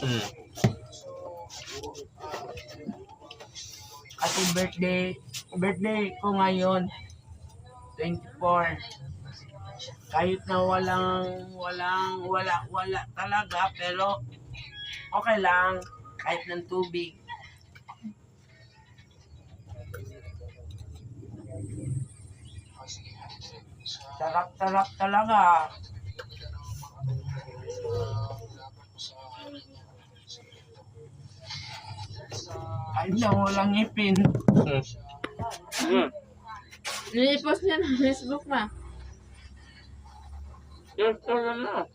Hmm. Kasi birthday ko ngayon, 24. Kahit na wala talaga, pero okay lang, kahit ng tubig. Sarap-sarap talaga. Kahit na walang ipin. Hmm. Hmm. Nilipost niya ng Facebook ma. Yes, na.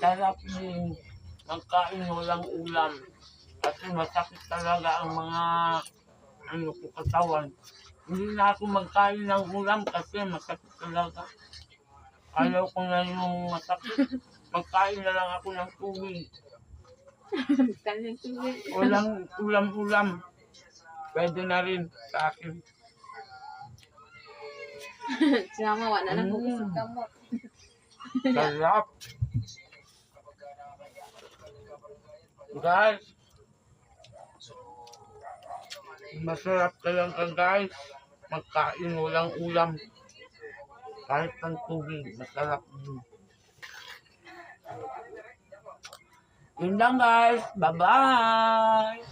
Sarap din magkain walang ulam. Kasi masakit talaga ang mga ko katawan. Hindi na ako magkain ng ulam kasi masakit talaga. Ayaw ko na yung masakit. Magkain na lang ako ng tubig. Kanyang tubig. Walang ulam-ulam. Pwede na rin sa akin. Si mama wala na bukis ng kamot. Sarap. Guys, masarap talaga guys. Magkain walang ulam. Kahit ng tubig, masarap din. Yun lang guys. Bye-bye!